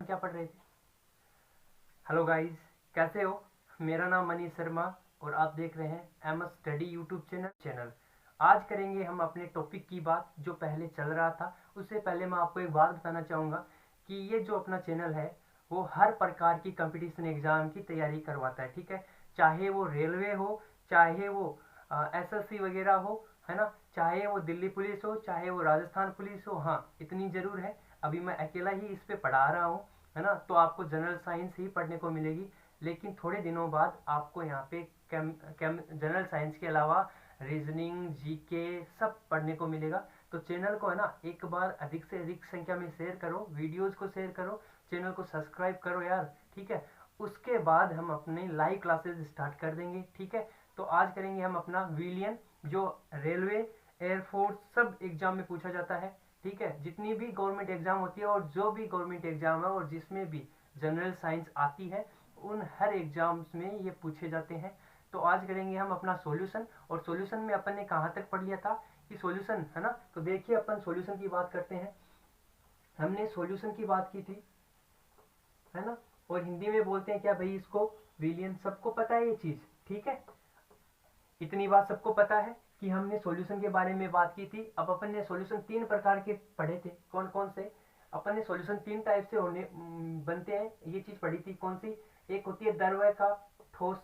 क्या पढ़ रहे थे। हेलो गाइस, कैसे हो। मेरा नाम मनीष शर्मा और आप देख रहे हैं एम स्टडी यूट्यूब चैनल। आज करेंगे हम अपने टॉपिक की बात जो पहले चल रहा था। उससे पहले मैं आपको एक बात बताना चाहूँगा कि ये जो अपना चैनल है वो हर प्रकार की कंपटीशन एग्ज़ाम की तैयारी करवाता है, ठीक है। चाहे वो रेलवे हो, चाहे वो एसएससी वगैरह हो, है ना, चाहे वो दिल्ली पुलिस हो, चाहे वो राजस्थान पुलिस हो। हाँ, इतनी ज़रूर है, अभी मैं अकेला ही इस पे पढ़ा रहा हूँ, है ना। तो आपको जनरल साइंस ही पढ़ने को मिलेगी, लेकिन थोड़े दिनों बाद आपको यहाँ पे जनरल साइंस के अलावा रीजनिंग, जीके सब पढ़ने को मिलेगा। तो चैनल को है ना एक बार अधिक से अधिक संख्या में शेयर करो, वीडियोस को शेयर करो, चैनल को सब्सक्राइब करो यार, ठीक है। उसके बाद हम अपने लाइव क्लासेस स्टार्ट कर देंगे, ठीक है। तो आज करेंगे हम अपना विलियन, जो रेलवे, एयरफोर्स सब एग्जाम में पूछा जाता है, ठीक है। जितनी भी गवर्नमेंट एग्जाम होती है और जो भी गवर्नमेंट एग्जाम है और जिसमें भी जनरल साइंस आती है, उन हर एग्जाम्स में ये पूछे जाते हैं। तो आज करेंगे हम अपना सॉल्यूशन, और सॉल्यूशन में अपन ने कहाँ तक पढ़ लिया था कि सॉल्यूशन, है ना। तो देखिए अपन सॉल्यूशन की बात करते हैं। हमने सॉल्यूशन की बात की थी, है ना। और हिंदी में बोलते हैं क्या भाई इसको, विलियन। सबको पता है ये चीज, ठीक है। इतनी बात सबको पता है कि हमने सॉल्यूशन के बारे में बात की थी। अब अपन ने सॉल्यूशन तीन प्रकार के पढ़े थे। कौन कौन से। अपन ने सॉल्यूशन तीन टाइप से होने बनते हैं, ये चीज पढ़ी थी। कौन सी। एक होती है द्रव्य का ठोस,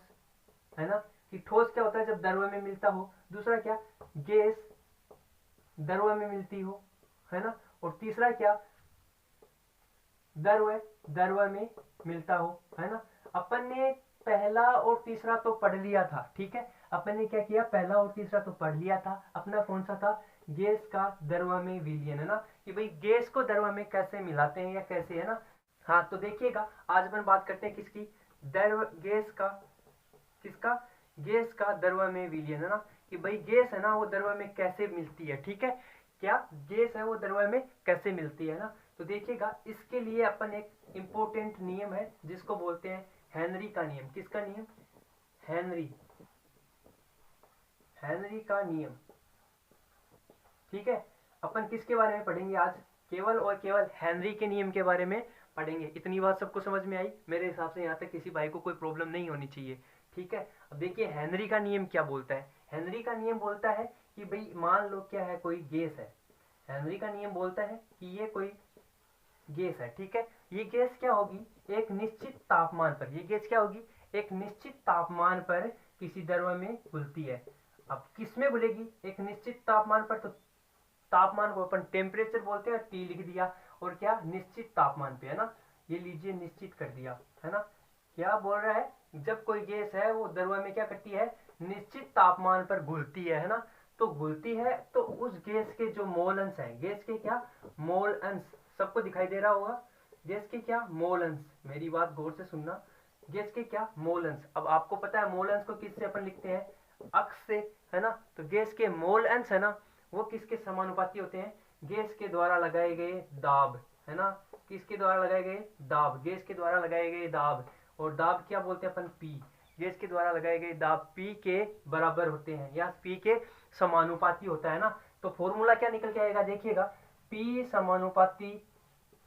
है ना, कि ठोस क्या होता है जब द्रव्य में मिलता हो। दूसरा क्या, गैस द्रव्य में मिलती हो, है ना। और तीसरा क्या, द्रव्य द्रव्य में मिलता हो, है ना। अपन ने पहला और तीसरा तो पढ़ लिया था, ठीक है। अपन ने क्या किया, पहला और तीसरा तो पढ़ लिया था। अपना कौन सा था, गैस का द्रव्य में विलयन, है ना, कि भाई गैस को द्रव्य में कैसे मिलाते हैं या कैसे, है ना। हाँ, तो देखिएगा आज अपन बात करते हैं किसकी, द्रव्य गैस का, किसका, गैस का द्रव्य में विलयन, है ना, कि भाई गैस है ना वो द्रव्य में कैसे मिलती है, ठीक है। क्या गैस है वो द्रव्य में कैसे मिलती है ना। तो देखिएगा इसके लिए अपन एक इंपॉर्टेंट नियम है जिसको बोलते हैं हेनरी का नियम। किसका नियम, हेनरी, हेनरी का नियम, ठीक है। अपन किसके बारे में पढ़ेंगे आज, केवल और केवल हेनरी के नियम के बारे में पढ़ेंगे। इतनी बात सबको समझ में आई। मेरे हिसाब से यहाँ तक किसी भाई को कोई प्रॉब्लम नहीं होनी चाहिए, ठीक है। अब देखिए हेनरी का नियम क्या बोलता है। हेनरी का नियम बोलता है कि भाई मान लो क्या है, कोई गैस है। हेनरी का नियम बोलता है कि ये कोई गैस है, ठीक है। ये गैस क्या होगी, एक निश्चित तापमान पर, ये गैस क्या होगी, एक निश्चित तापमान पर किसी द्रव्य में घुलती है। अब किस में घुलेगी, एक निश्चित तापमान पर। तो तापमान को अपन टेम्परेचर बोलते हैं, टी लिख दिया, और क्या निश्चित तापमान पे, है ना। ये लीजिए निश्चित कर दिया, है ना। क्या बोल रहा है, जब कोई गैस है वो द्रव्य में क्या करती है, निश्चित तापमान पर घुलती है ना। तो घुलती है तो उस गैस के जो मोल अंश है, गैस के क्या मोल अंश, सबको दिखाई दे रहा होगा, गैस के क्या मोल अंश, मेरी बात गौर से सुनना, गैस के क्या मोल अंश। अब आपको पता है मोल अंश को किससे अपन लिखते हैं, अक्स से, है ना। तो गैस के मोल अंश है ना वो किसके समानुपाती होते हैं, गैस के द्वारा लगाए गए दाब, है ना। किसके द्वारा लगाए गए दाब, गैस के द्वारा लगाए गए दाब। और दाब क्या बोलते हैं अपन, पी, गैस के द्वारा लगाए गए दाब पी के बराबर होते हैं या पी के समानुपाती होता है ना। तो फॉर्मूला क्या निकल के आएगा, देखिएगा, पी समानुपाती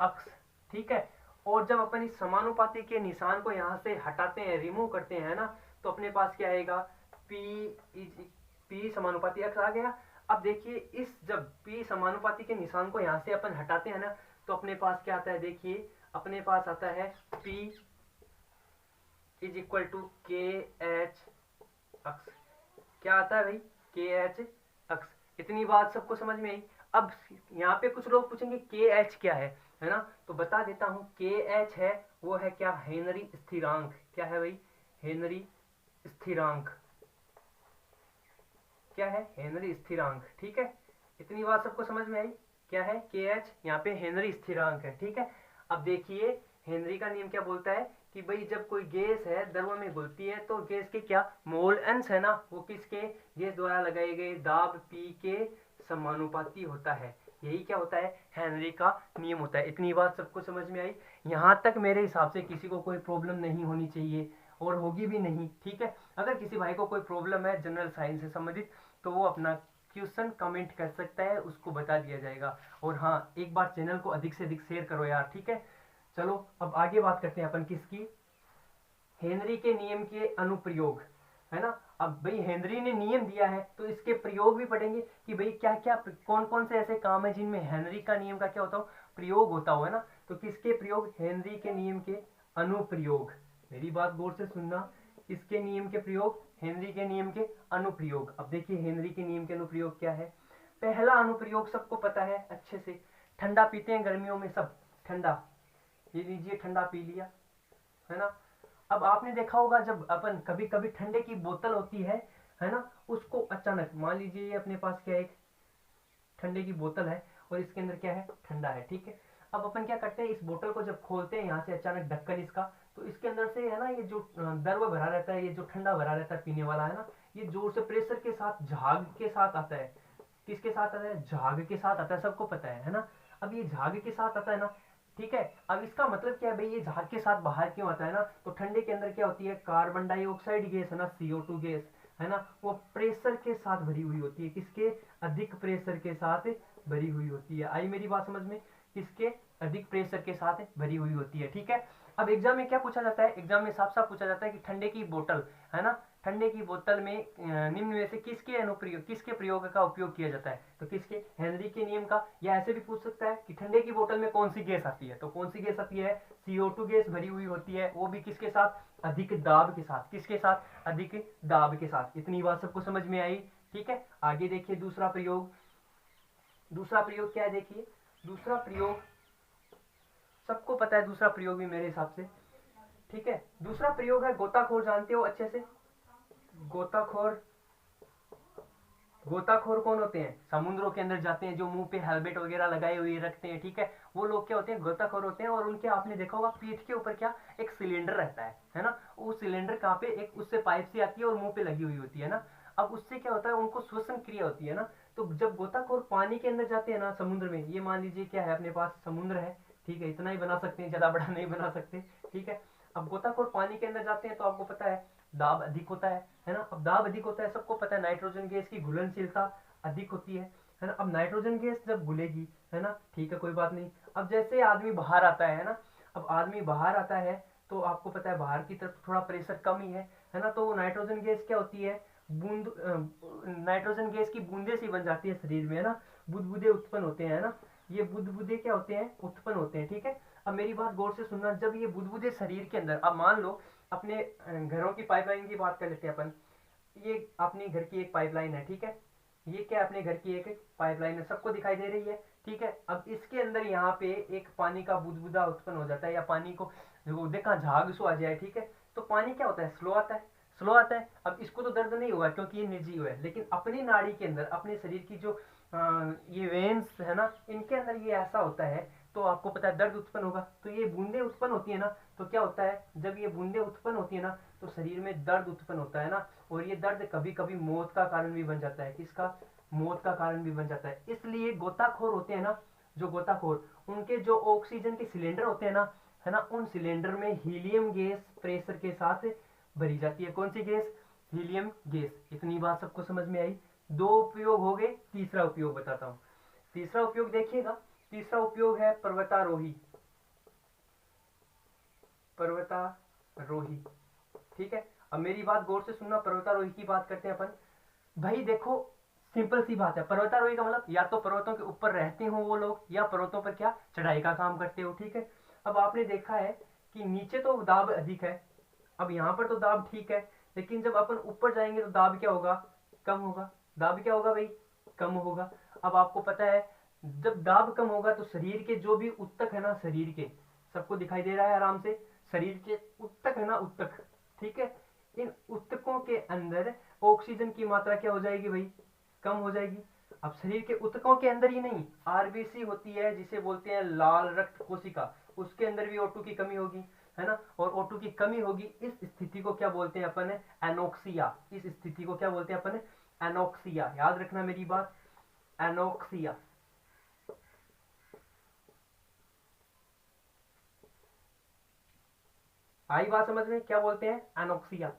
अक्स, ठीक है। और जब अपन इस समानुपाती के निशान को यहाँ से हटाते हैं, रिमूव करते हैं ना, तो अपने पास क्या आएगा, पी समानुपाती अक्स आ गया। अब देखिए इस जब पी समानुपाती के निशान को यहाँ से अपन हटाते हैं ना, तो अपने पास क्या आता है, देखिए अपने पास आता है पी इज इक्वल टू के एच अक्स। क्या आता है भाई, के एच अक्स। इतनी बात सबको समझ में आई। अब यहाँ पे कुछ लोग पूछेंगे के एच क्या है ना। तो बता देता हूँ, के एच है वो है क्या, हेनरी स्थिरांक। क्या है भाई, हेनरी स्थिरांक। क्या है, हेनरी स्थिरांक, ठीक है। इतनी बात सबको समझ में आई। क्या है, के एच, यहाँ पे हेनरी स्थिरांक है, ठीक है। अब देखिए हेनरी का नियम क्या बोलता है कि भाई जब कोई गैस है द्रव में घुलती है तो गैस के क्या मोल अंश है ना वो किसके, गैस द्वारा लगाए गए दाब पी के समानुपाती होता है। यही क्या होता है, हेनरी का नियम होता है। इतनी बात सबको समझ में आई। यहाँ तक मेरे हिसाब से किसी को कोई प्रॉब्लम नहीं होनी चाहिए और होगी भी नहीं, ठीक है। अगर किसी भाई को कोई प्रॉब्लम है जनरल साइंस से संबंधित तो वो अपना क्वेश्चन कमेंट कर सकता है, उसको बता दिया जाएगा। और हाँ, एक बार चैनल को अधिक से अधिक शेयर करो यार, ठीक है। चलो अब आगे बात करते हैं अपन किसकी, हेनरी के नियम के अनुप्रयोग, है ना। अब भाई हेनरी ने नियम दिया है तो इसके प्रयोग भी पढ़ेंगे कि भाई क्या क्या कौन कौन से ऐसे काम है जिनमें हेनरी का नियम का क्या होता हो, प्रयोग होता हो, है ना। तो किसके प्रयोग, हेनरी के नियम के अनुप्रयोग, मेरी बात गौर से सुनना, किसके नियम के प्रयोग, हेनरी के नियम के अनुप्रयोग। अब देखिए हेनरी के नियम के अनुप्रयोग क्या है। पहला अनुप्रयोग सबको पता है अच्छे से, ठंडा पीते हैं गर्मियों में सब, ठंडा, ये लीजिए ठंडा पी लिया, है ना। अब आपने देखा होगा जब अपन कभी कभी ठंडे की बोतल होती है ना, उसको अचानक मान लीजिए ये अपने पास क्या एक ठंडे की बोतल है और इसके अंदर क्या है, ठंडा है, ठीक है। अब अपन क्या करते हैं, इस बोतल को जब खोलते हैं यहाँ से अचानक ढक्कन इसका, तो इसके अंदर से है ना ये जो द्रव भरा रहता है, ये जो ठंडा भरा रहता है पीने वाला, है ना, ये जोर से प्रेशर के साथ झाग के साथ आता है। किसके साथ आता है, झाग के साथ आता है, सबको पता है ना। अब ये झाग के साथ आता है ना, ठीक है। अब इसका मतलब क्या है भाई, ये झाग के साथ बाहर क्यों आता है ना, तो ठंडे के अंदर क्या होती है, कार्बन डाइऑक्साइड गैस है ना, CO2 गैस, है ना, वो प्रेशर के साथ भरी हुई होती है, किसके, अधिक प्रेशर के साथ भरी हुई होती है। आई मेरी बात समझ में, किसके, अधिक प्रेशर के साथ भरी हुई होती है, ठीक है। अब एग्जाम में क्या पूछा जाता है, एग्जाम में साफ साफ पूछा जाता है कि ठंडे की बोतल, है ना, ठंडे की बोतल में निम्न में से किसके अनुप्रयोग, किसके प्रयोग का उपयोग किया जाता है, तो किसके, हेनरी के नियम का। या ऐसे भी पूछ सकता है कि ठंडे की बोतल में कौन सी गैस आती है, तो कौन सी गैस आती है, CO2 गैस भरी हुई होती है, वो भी किसके साथ, अधिक दाब के साथ, किसके साथ, अधिक दाब के साथ। इतनी बात सबको समझ में आई, ठीक है। आगे देखिए दूसरा प्रयोग, दूसरा प्रयोग क्या है, देखिए दूसरा प्रयोग सबको पता है, दूसरा प्रयोग भी मेरे हिसाब से, ठीक है। दूसरा प्रयोग है गोताखोर, जानते हो अच्छे से, गोताखोर, गोताखोर कौन होते हैं, समुद्रों के अंदर जाते हैं, जो मुंह पे हेलमेट वगैरह लगाए हुए रखते हैं, ठीक है, वो लोग क्या होते हैं, गोताखोर होते हैं। और उनके आपने देखा होगा पीठ के ऊपर क्या एक सिलेंडर रहता है ना, वो सिलेंडर कहाँ पे, एक उससे पाइप से आती है और मुंह पे लगी हुई होती है ना। अब उससे क्या होता है, उनको श्वसन क्रिया होती है ना। तो जब गोताखोर पानी के अंदर जाते हैं ना, समुद्र में, ये मान लीजिए क्या है अपने पास, समुद्र है, ठीक है, इतना ही बना सकते हैं, ज्यादा बड़ा नहीं बना सकते, ठीक है। अब गोताखोर पानी के अंदर जाते हैं तो आपको पता है दाब अधिक होता है ना। अब दाब अधिक होता है, सबको पता है नाइट्रोजन गैस की घुलनशीलता अधिक होती है ना। अब नाइट्रोजन गैस जब घुलेगी, है ना, ठीक है, कोई बात नहीं। अब जैसे आदमी बाहर आता है ना, अब आदमी बाहर आता है तो आपको पता है बाहर की तरफ थोड़ा प्रेशर कम ही है ना। तो नाइट्रोजन गैस क्या होती है, बूंद नाइट्रोजन गैस की बूंदे सी बन जाती है शरीर में, है ना, बुदबुदे उत्पन्न होते हैं, है ना, ये बुदबुदे क्या होते हैं, उत्पन्न होते हैं, ठीक है। अब मेरी बात गौर से सुनना, जब ये बुदबुदे शरीर के अंदर, अब मान लो अपने घरों की पाइपलाइन की बात कर लेते हैं अपन, ये अपने घर की एक पाइपलाइन है, ठीक है, ये क्या अपने घर की एक पाइपलाइन है, सबको दिखाई दे रही है, ठीक है। अब इसके अंदर यहाँ पे एक पानी का बुदबुदा उत्पन्न हो जाता है, या पानी को देखा झाग सो आ जाए, ठीक है। तो पानी क्या होता है, स्लो आता है, स्लो आता है। अब इसको तो दर्द नहीं होगा क्योंकि ये निर्जीव है, लेकिन अपनी नाड़ी के अंदर, अपने शरीर की जो ये वेन्स है ना, इनके अंदर ये ऐसा होता है, तो आपको पता है दर्द उत्पन्न होगा। तो ये बूंदे उत्पन्न होती है ना, तो क्या होता है, जब ये बूंदे उत्पन्न होती है ना, तो शरीर में दर्द उत्पन्न होता है ना, और ये दर्द कभी कभी मौत का कारण भी बन जाता है, किसका, मौत का कारण भी बन जाता है। इसलिए गोताखोर होते हैं ना, जो गोताखोर, उनके जो ऑक्सीजन के सिलेंडर होते हैं ना, है ना, उन सिलेंडर में हीलियम गैस प्रेशर के साथ भरी जाती है। कौन सी गैस, हीलियम गैस। इतनी बात सबको समझ में आई। दो उपयोग हो गए, तीसरा उपयोग बताता हूँ। तीसरा उपयोग देखिएगा, तीसरा उपयोग है पर्वतारोही, पर्वतारोही, ठीक है। अब मेरी बात गौर से सुनना, पर्वतारोही की बात करते हैं अपन। भाई देखो सिंपल सी बात है, पर्वतारोही का मतलब या तो पर्वतों के ऊपर रहते हो वो लोग, या पर्वतों पर क्या चढ़ाई का काम करते हो, ठीक है। अब आपने देखा है कि नीचे तो दाब अधिक है, अब यहाँ पर तो दाब ठीक है, लेकिन जब अपन ऊपर जाएंगे तो दाब क्या होगा, कम होगा। दाब क्या होगा भाई, कम होगा। अब आपको पता है जब दाब कम होगा तो शरीर के जो भी उत्तक है ना, शरीर के, सबको दिखाई दे रहा है आराम से, शरीर के उत्तक है ना, उत्तक, ठीक है, इन उत्तकों के अंदर ऑक्सीजन की मात्रा क्या हो जाएगी भाई, कम हो जाएगी। अब शरीर के उत्तकों के अंदर ही नहीं, आरबीसी होती है जिसे बोलते हैं लाल रक्त कोशिका, उसके अंदर भी O2 की कमी होगी, है ना, और O2 की कमी होगी। इस स्थिति को क्या बोलते हैं अपन, एनोक्सिया। इस स्थिति को क्या बोलते हैं अपन, एनोक्सिया। याद रखना मेरी बात, एनोक्सिया। आई बात समझ में, क्या बोलते हैं, एनोक्सिया,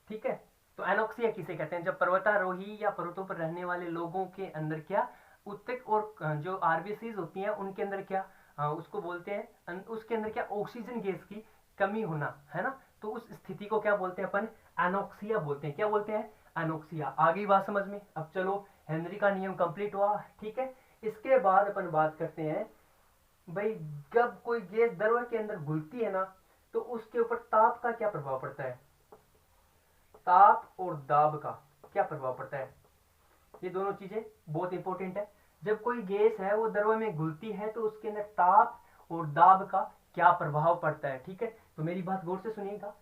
ठीक है। तो एनोक्सिया किसे कहते हैं, जब पर्वतारोही या पर्वतों पर रहने वाले लोगों के अंदर क्या उत्तक और जो आरबीसीज होती हैं उनके अंदर क्या उसको बोलते हैं उसके अंदर क्या ऑक्सीजन गैस की कमी होना, है ना। तो उस स्थिति को क्या बोलते हैं अपन, एनोक्सिया बोलते हैं। क्या बोलते हैं, एनोक्सिया। आ गई बात समझ में। अब चलो हेनरी का नियम कंप्लीट हुआ, ठीक है। इसके बाद अपन बात करते हैं भाई, जब कोई गैस द्रव के अंदर घुलती है ना, तो उसके ऊपर ताप का क्या प्रभाव पड़ता है। ताप और दाब का क्या प्रभाव पड़ता है, ये दोनों चीजें बहुत इंपॉर्टेंट है। जब कोई गैस है वो द्रव में घुलती है तो उसके अंदर ताप और दाब का क्या प्रभाव पड़ता है, ठीक है। तो मेरी बात गौर से सुनिएगा।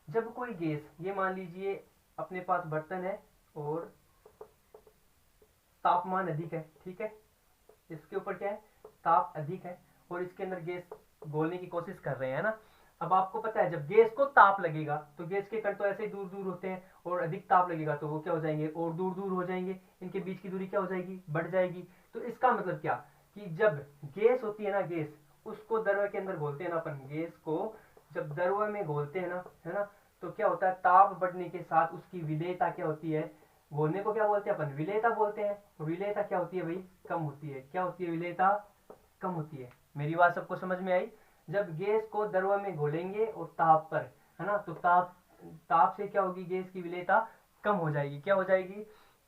जब कोई गैस, ये मान लीजिए अपने पास बर्तन है और तापमान अधिक है, ठीक है, इसके ऊपर क्या है, ताप अधिक है, और इसके अंदर गैस घोलने की कोशिश कर रहे हैं ना। अब आपको पता है जब गैस को ताप लगेगा तो गैस के कण तो ऐसे ही दूर दूर होते हैं, और अधिक ताप लगेगा तो वो क्या हो जाएंगे, और दूर दूर हो जाएंगे, इनके बीच की दूरी क्या हो जाएगी, बढ़ जाएगी। तो इसका मतलब क्या, कि जब गैस होती है ना, गैस उसको द्रव के अंदर घोलते हैं ना अपन, गैस को जब द्रव में घोलते हैं ना, है ना, तो क्या होता है, ताप बढ़ने के साथ उसकी विलेयता क्या होती है, घोलने को क्या बोलते हैं अपन, विलेयता बोलते हैं। विलेयता क्या होती है भाई, कम होती है। क्या होती है, विलेयता कम होती है। मेरी बात सबको समझ में आई। जब गैस को द्रव में घोलेंगे और ताप पर, है ना, तो ताप ताप से क्या होगी, गैस की विलेयता कम हो जाएगी। क्या हो जाएगी,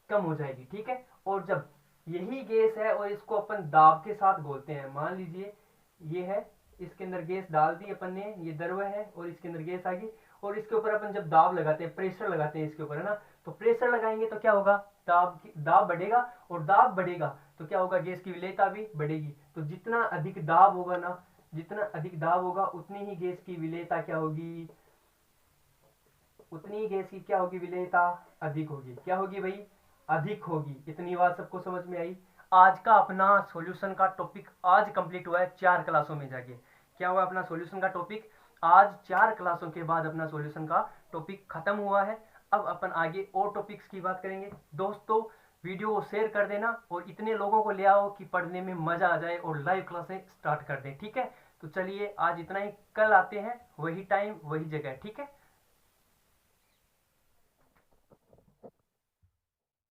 कम हो जाएगी, ठीक है। और जब यही गैस है और इसको अपन दाब के साथ घोलते हैं, मान लीजिए ये है, इसके अंदर गैस डाल दी अपन ने, ये द्रव है और इसके अंदर गैस आ गई, और इसके ऊपर अपन जब दाब लगाते हैं, प्रेशर लगाते हैं इसके ऊपर, है ना, तो प्रेशर लगाएंगे तो क्या होगा, दाब बढ़ेगा, और दाब बढ़ेगा तो क्या होगा, गैस की विलेयता भी बढ़ेगी। तो जितना अधिक दाब होगा ना, जितना अधिक दाब होगा उतनी ही गैस की विलेयता क्या होगी, उतनी ही गैस की क्या होगी, विलेयता अधिक होगी। क्या होगी भाई, अधिक होगी। इतनी बात सबको समझ में आई। आज का अपना सॉल्यूशन का टॉपिक आज कंप्लीट हुआ है 4 क्लासों में जाके। क्या हुआ, अपना सॉल्यूशन का टॉपिक आज 4 क्लासों के बाद अपना सॉल्यूशन का टॉपिक खत्म हुआ है। अब अपन आगे और टॉपिक्स की बात करेंगे। दोस्तों वीडियो को शेयर कर देना और इतने लोगों को ले आओ कि पढ़ने में मजा आ जाए और लाइव क्लासें स्टार्ट कर दें, ठीक है। तो चलिए आज इतना ही, कल आते हैं वही टाइम वही जगह, ठीक है।